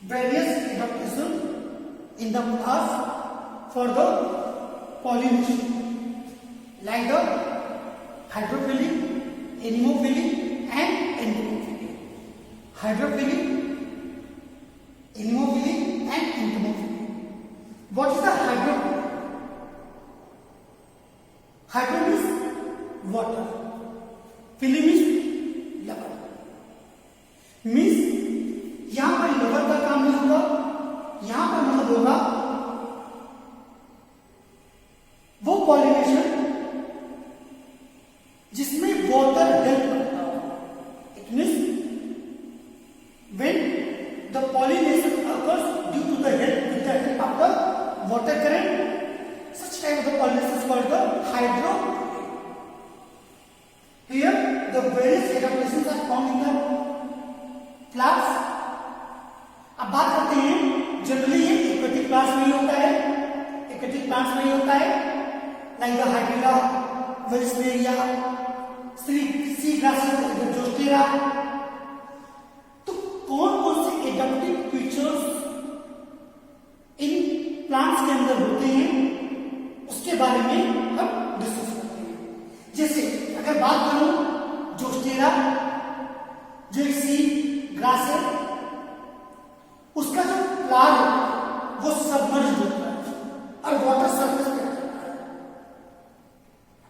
various adaptation in the plants for the pollination, like the hydrophilic, anemophilic and entomophilic. Hydrophilic, anemophilic and entomophilic. What is the hydrophilic? Hydro means water, philic means lover. Means यहां पर lover का काम नहीं होगा, यहां पर मतलब होगा वो पॉलिनेशन जिसमें वाटर हेल्प करता हो. It means when the pollination occurs due to the help with the help of the water current, such type of the pollination is called the hydrophilic. Here the various adaptations are found in the plants. अब बात करते हैं, generally ये aquatic plants में ही होता है, aquatic plants में ही होता है, like the hydrilla, vallisneria, sea grasses, zostera. तो कौन कौन से एडाप्टिव फीचर्स इन प्लांट्स के अंदर होते हैं उसके बारे में हम डिस्कस करते हैं. जैसे अगर बात करूं जोस्टेरा, जो एक सी ग्रास है, उसका जो प्लांट वो सबमर्ज होता है और वाटर सरफेस पे आता है,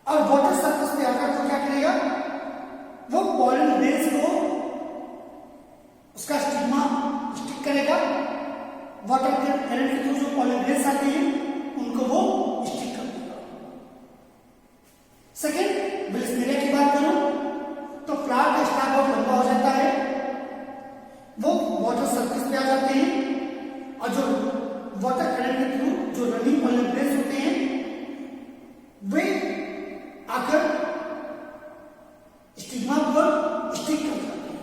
और वाटर सरफेस पे आकर तो क्या करेगा, वो पॉलन ग्रेन्स को उसका स्टिग्मा स्टिक करेगा, वाटर करंट के थ्रू जो पॉलन ग्रेन्स आते हैं उनको वो स्टिक कर देगा. सेकेंड, वेल्सनेरिया की बात करूं तो प्लांट का स्टैक बहुत लंबा हो जाता है, वो वाटर सरफेस पे आ जाते हैं और जो वाटर करंट के थ्रू जो रनिंग पॉलन ग्रेन्स होते हैं वे आकर स्टिग्मा पर स्टिक कर जाते हैं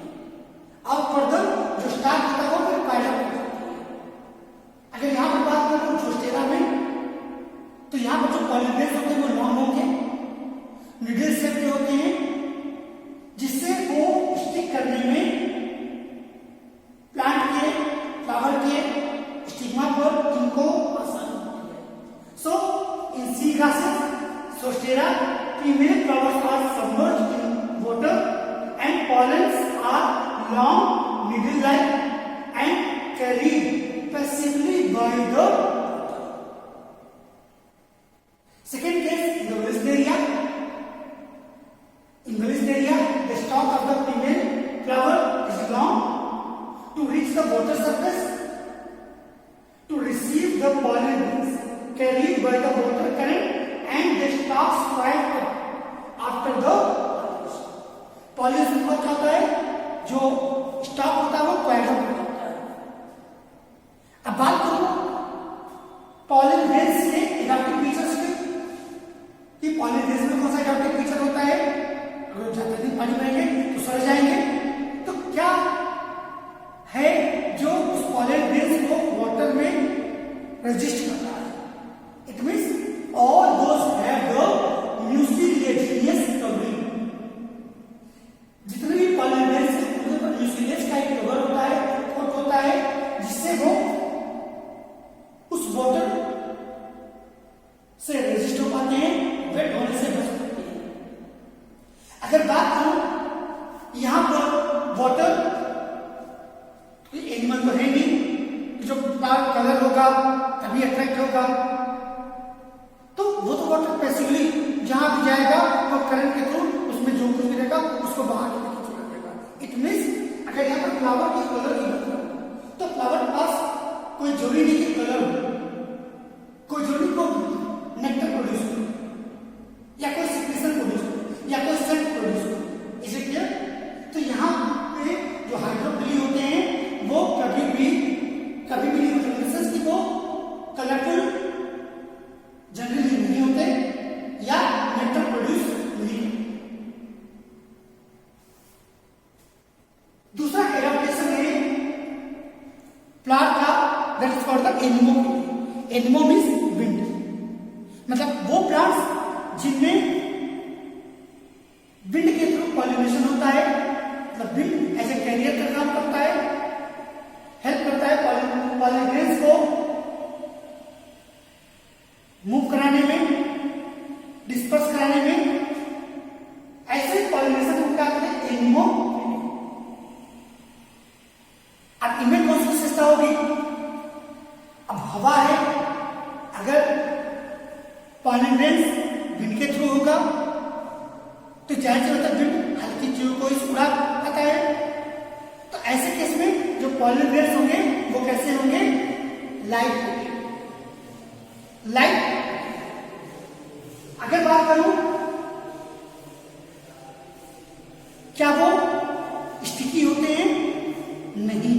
और फर्दर जो स्टैक होता है वो फिर पैदा हो जाता है. अगर यहां पर बात करूं जोस्टेरा में तो यहां पर जो पॉलन ग्रेन्स होते हैं वो लॉन्ग होंगे, मिडिल शेप के होते हैं, जिससे वो स्टिक करने में प्लांट के फ्लावर के स्टिग्मा पर इनको आसानी होती है. So in sea grasses, zostera, female flowers are submerged in water and pollens are long, needle-like and carried passively by the water. Second case, in the Wellisneria. In Wellisneria, the stalk of the female flower is long to reach the water surface to receive the pollen carried by the water current, and the stalks rise up after the pollination. क्या होता है, जो stock होता है वो quite up हो जाता है. अब बात करूं पॉलन ग्रेन्स के एडाप्टिव फीचर्स की, कि पॉलन ग्रेन्स में कौन सा एडाप्टिव फीचर होता है. अगर ज्यादा दिन पानी रहेंगे तो सड़ जाएंगे, तो क्या है जो उस पॉलन ग्रेन्स को वाटर में रेजिस्ट करता है. It means all those have the mucilaginous covering. जितने भी पॉलन ग्रेन्स के उनके पर म्यूसिलेज का एक कवर होता है, कोट होता है, जिससे वो उस वाटर से रेजिस्ट हो पाते हैं, वेट होने से बच पाते हैं. अगर बात करूं यहां पर वाटर एनिमल तो है नहीं, जो कलर होगा तभी अट्रैक्ट होगा, तो वो तो वाटर पैसिवली जहां भी जाएगा वो करंट के थ्रू उसमें जो कुछ भी रहेगा उसको बाहर निकल देगा. इट मींस अगर यहाँ पर फ्लावर की कलर की बात करें तो फ्लावर के पास कोई जरूरी नहीं कि कलर हो, कोई जरूरी को नेक्टर प्रोड्यूस हो या कोई सिक्रेशन प्रोड्यूस हो या कोई सेंट प्रोड्यूस हो. Is it clear? तो यहाँ पे जो हाइड्रोफिली होते हैं वो कभी भी नहीं होते, कि वो कलरफुल जनरली नहीं होते या नेक्टर प्रोड्यूस नहीं होते. दूसरा एडाप्टेशन है प्लांट का, that is called the anemophily. Anemo means wind, मतलब वो प्लांट्स जिनमें विंड के थ्रू पॉलिनेशन होता है, मतलब विंड एज ए कैरियर का काम करता है, हेल्प करता है पॉलिनेशन में, डिस्पर्स कराने में। ऐसे पॉलिनेशन को क्या कहते हैं? एनिमो। अब इनमें कौन सी विशेषता होगी? अब हवा है, अगर पॉलिनेशन विंड के थ्रू होगा तो जाहिर सी बात है विंड हल्की चीजों को ही उड़ा आता है। तो ऐसे केस में जो पॉलिनेशन होंगे वो कैसे होंगे? लाइट होंगे। लाइट अगर बात करूं क्या वो स्टिकी होते हैं? नहीं,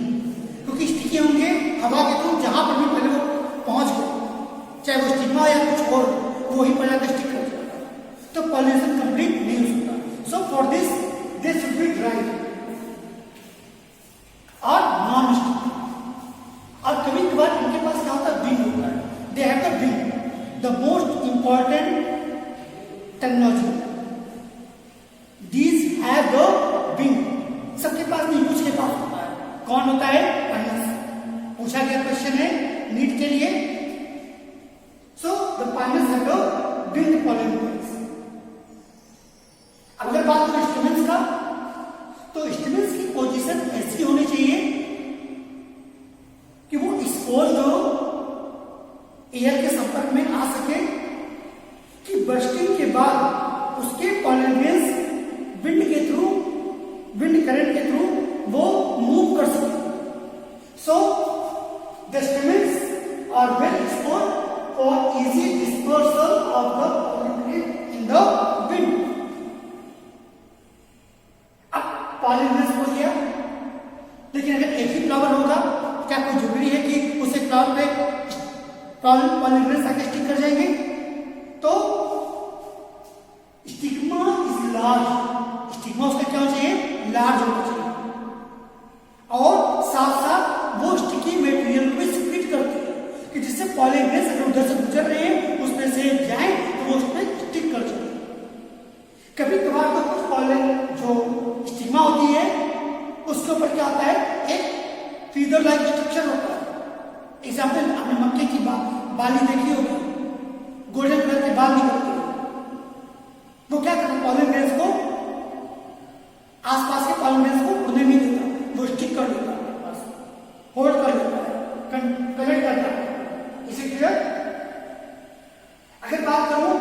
क्योंकि स्टिकी होंगे हवा के थ्रू, जहां पर भी पहले वो पहुंच गए, चाहे वो स्टिग्मा या कुछ और, वो ही पर जाकर स्टिक कर जाएगा, तो पॉलिनेशन कंप्लीट नहीं हो सकता। So for this should be dry और नॉन स्टिकी। और कभी कभार इनके पास क्या होता है? विंग होता है। They have the wing, the most important technology, these have the wing. सबके पास नहीं, कुछ के पास होता है। कौन होता है? पाइनस। पूछा गया क्वेश्चन है नीट के लिए। So the Pinus have the wing pollinations. अगर बात करें स्टैमेन्स का, तो स्टैमेन्स की पोजीशन ऐसी होनी चाहिए कि वो एक्सपोज्ड हो, एयर के संपर्क में आ सके, कि बर्स्टिंग के बाद उसके पॉलिनेशंस विंड के थ्रू, विंड करंट के थ्रू वो मूव कर सके। So the stamens are well exposed for easy dispersal of the pollination in the wind. अब पॉलिनेशन हो गया, लेकिन अगर एक ही फ्लावर होगा, क्या कोई जरूरी है कि उसे फ्लावर पे पॉलिनेशन आके स्टिक कर जाएंगे? तो स्टिग्मा इज लार्ज। स्टिग्मा उसका क्या होना चाहिए? लार्ज होना चाहिए। और साथ साथ वो स्टिकी मटेरियल को सिक्रीट करती है कि जिससे पॉलिनेशन अगर उधर से गुजर रहे हैं उसमें से जाए तो वो उसमें स्टिक कर जाए। कभी कभार तो कुछ पॉलिन जो स्टिग्मा होती है उसके ऊपर क्या होता है? एक फीदर लाइक स्ट्रक्चर होता है। एग्जाम्पल, आपने मक्के की बाली देखी होगी, गोल्डन कलर के बाल निकलते हैं। वो क्या करता है? पॉलिनेशन को, आसपास के पॉलिनेशन को उड़ने नहीं देता, वो स्टिक कर देता है, होल्ड कर देता है, कनेक्ट करता है। इसे क्लियर? अगर बात करूं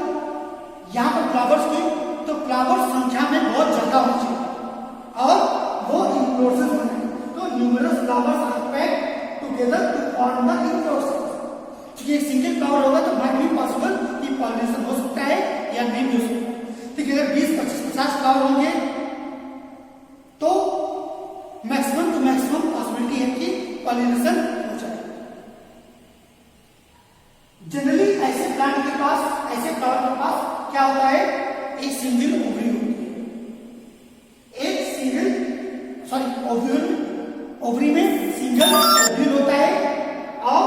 यहां पर फ्लावर्स की, तो फ्लावर संख्या में बहुत ज्यादा होनी चाहिए और वो इन्फ्लोरेसेंस बने। तो numerous flowers are packed together to form the inflorescence. क्योंकि एक सिंगल फ्लावर होगा तो माइट बी पॉसिबल कि पॉलिनेशन हो सकता है या नहीं हो सकता। ठीक है, अगर 20, 25, 50 फ्लावर होंगे तो मैक्सिमम टू मैक्सिमम पॉसिबिलिटी है कि पॉलिनेशन हो जाए। जनरली ऐसे प्लांट के पास, ऐसे फ्लावर के पास क्या होता है? एक सिंगल ओवरी होती है। एक सिंगल ओवरी में सिंगल ओवरी होता है और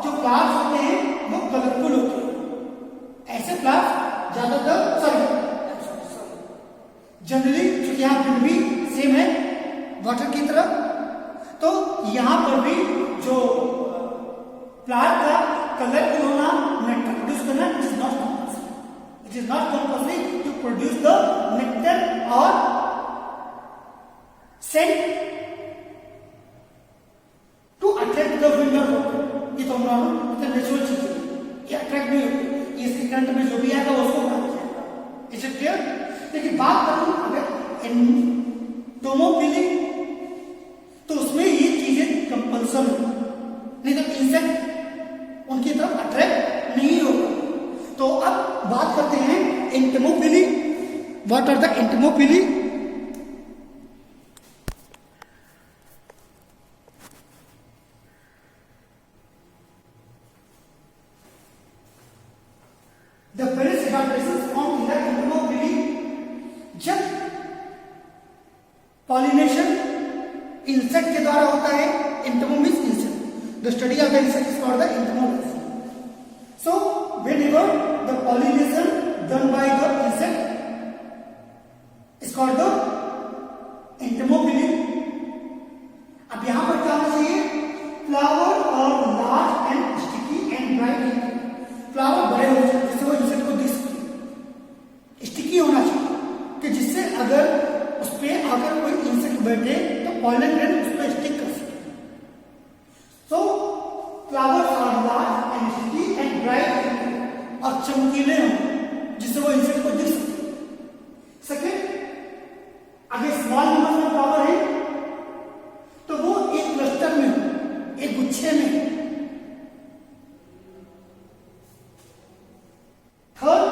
जो फ्लावर्स होते हैं वो कलरफुल होते हैं। ऐसे फ्लावर्स ज्यादातर जनरली, क्योंकि यहाँ विंड भी सेम है वाटर की तरह, तो यहां पर भी जो प्लांट का कलरफुल होना, नेक्टर प्रोड्यूस करना, it is not compulsory. It is not compulsory to produce the nectar और scent to attract the wind of water. ये तो नॉर्मल नेचुरल चीज है, ये अट्रैक्ट नहीं होती। इसके करंट में जो भी आएगा उसको मारा जाएगा। Is it clear? लेकिन बात करूं अगर एंटोमोफिलिक, तो उसमें ये चीजें कंपल्सन, नहीं तो इंसेक्ट उनकी तरफ अट्रैक्ट नहीं होगा। तो अब बात करते हैं entomophily. What are the entomophily? The various adaptations found in the entomophily. जब पॉलिनेशन इंसेक्ट के द्वारा होता है, entomo means insect, the study of the insect is called the entomology. So whenever the pollination done by the insect is called the entomophily. अब यहां पर क्या होना चाहिए? फ्लावर और large and sticky and bright. Flower बड़े हो जाए, जैसे वो flowers are large and sticky and bright, और चमकीले हों जिससे वो इंसेक्ट को दिख सके। सेकेंड, अगर स्मॉल नंबर में फ्लावर है तो वो एक क्लस्टर में हो, एक गुच्छे में। थर्ड,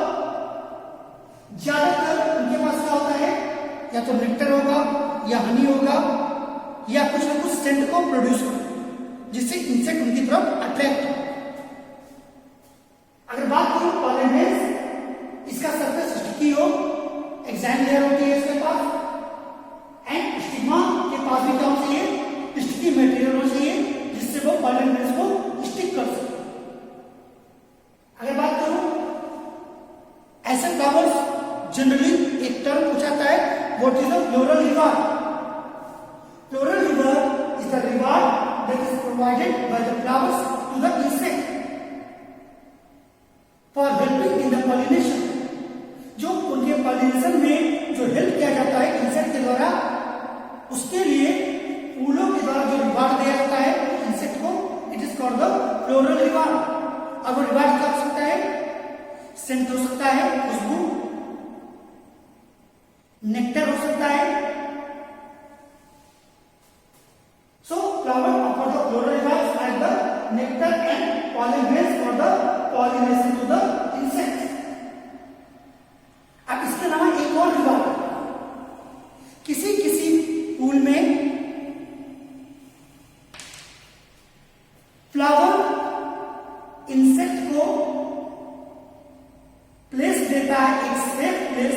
ज्यादातर उनके पास क्या होता है, या तो नेक्टर होगा या हनी होगा या कुछ ना कुछ सेंट को प्रोड्यूस होगा जिससे इंसेक्ट उनकी तरफ अट्रैक्ट हो। अगर बात करूं पॉलिनेज, इसका सरफेस स्टिकी हो, एक्साइम लेयर होती है इसके पास, एंड स्टिग्मा के पास भी क्या होना चाहिए, स्टिकी मटेरियल होना चाहिए जिससे वो पॉलिनेज को स्टिक कर सके। अगर बात करूं ऐसे फ्लावर्स, जनरली एक टर्म पूछा जाता है, what is a floral reward. Floral reward is the reward that is provided by the flowers to the insect for helping in the pollination, जो उनके पॉलिनेशन में जो हेल्प किया जाता है इंसेक्ट के द्वारा, उसके लिए फूलों के द्वारा जो रिवार्ड दिया जाता है इंसेक्ट को, it is called the floral reward. अब वो रिवार्ड क्या हो सकता है, सेंट हो सकता है, खुशबू, नेक्टर हो सकता है। So flower offer the floral rewards as the nectar and pollen grains for the pollination to the insects. अब इसके अलावा एक और रिवार्ड, किसी किसी फूल में फ्लावर इंसेक्ट को प्लेस देता है, एक सेफ प्लेस,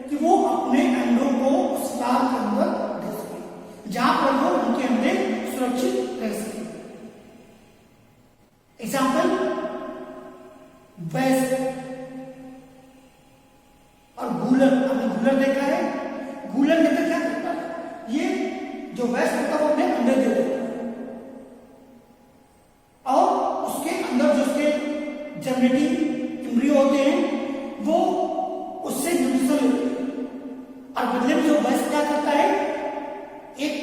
कि वो अपने अंडों को उस फ्लावर के अंदर दे सके, जहां पर वो उनके अंडे सुरक्षित रह सके। एग्जाम्पल, वैस और गूलर। आपने गूलर देखा है, गूलर के अंदर क्या करता है, ये जो वैस होता है वो अपने अंडे दे देता है, और उसके अंदर जो उसके जनरेटिंग एम्ब्रियो होते हैं वो उससे न्यूट्रिशन लेते हैं, और बदले में जो वैस क्या करता है, एक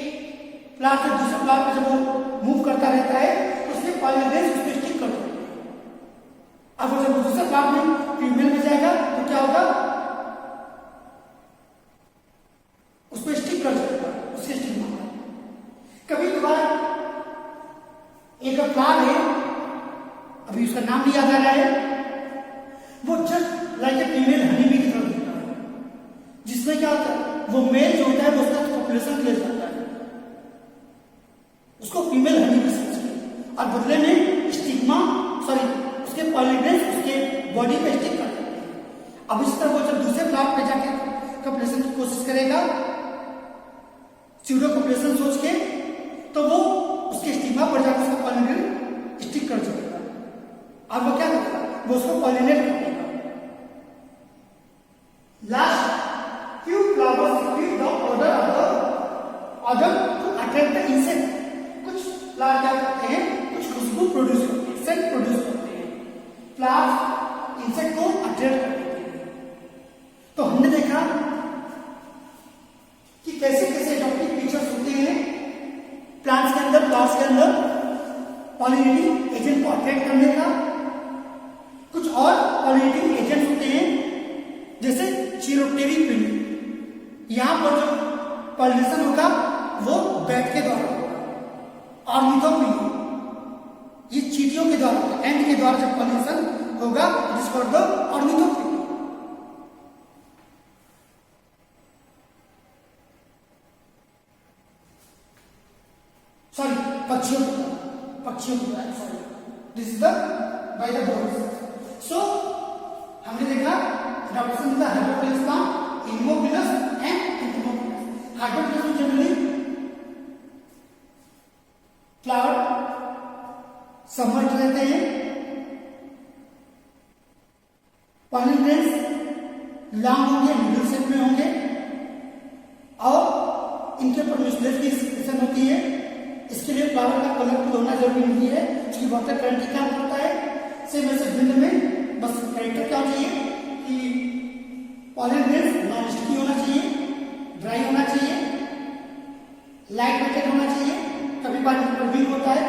प्लांट से दूसरे प्लांट में जब वो मूव करता रहता है तो उसके पॉलिनेज उस पर स्टिक कर देते हैं। अब वो जब दूसरे प्लांट में फीमेल में जाएगा तो क्या होगा, उस पर स्टिक कर जाएगा, उसके स्टिक मारता है। कभी कभार एक प्लांट है, अभी उसका नाम नहीं याद आ रहा है, वो just like a female honey bee की तरह दिखता है, जिसमें क्या होता है, वो मेल जो होता है वो उसका पॉपुलेशन ले जाता है, उसको फीमेल हनी बी समझ के, और बदले में स्टिग्मा उसके पॉलिनेज उसके बॉडी पे स्टिक कर देते हैं। अब इस तरह वो जब दूसरे प्लांट पे जाके कॉपुलेशन की कोशिश करेगा स्यूडो कॉपुलेशन सोच के, तो वो उसके स्टिग्मा पर जाकर उसका पॉलिनेज स्टिक कर देगा, और वो क्या करेगा, वो उसको पॉलिनेट कर देगा। Last few flowers secrete the odor of the odor to attract the insect. कुछ फ्लावर क्या करते हैं, कुछ खुशबू प्रोड्यूस करते हैं, सेंट प्रोड्यूस करते हैं, फ्लावर इंसेक्ट को अट्रैक्ट करते हैं। तो हमने देखा कि कैसे कैसे एडॉप्टिव फीचर्स होते हैं प्लांट्स के अंदर, फ्लावर्स के अंदर, पॉलिनेटिंग एजेंट को अट्रैक्ट करने का। कुछ और पॉलिनेटिंग एजेंट्स होते हैं जैसे चिरोप्टेरी पिंड, यहां पर जो पॉलिनेशन होगा वो बैट के द्वारा होगा, ऑर्निथोपिनी, ये चींटियों के द्वारा, एंड के द्वारा जब पॉलिनेशन होगा this for the ornithophily. Sorry, पक्षियों की द्वारा, sorry, this is the by the birds. So हमने देखा adaptation of the hydrophilus plant, Haemophilus and Entomophilus. Hydrophilus में generally फ्लावर सबमर्ज रहते हैं, पॉलन ग्रेन्स लॉन्ग होंगे, मिडिल शेप में होंगे, और इनके ऊपर म्यूसिलेज की सिक्रेशन होती है। इसके लिए फ्लावर का कलरफुल होना जरूरी नहीं है, उसकी वाटर करंट क्या होता है, सेम ऐसे भिन्न में बस कैरेक्टर क्या चाहिए कि पॉलन ग्रेन्स नॉन स्टिकी होना चाहिए, ड्राई होना चाहिए, लाइट वेटेड होना चाहिए, कभी बार वीक होता है,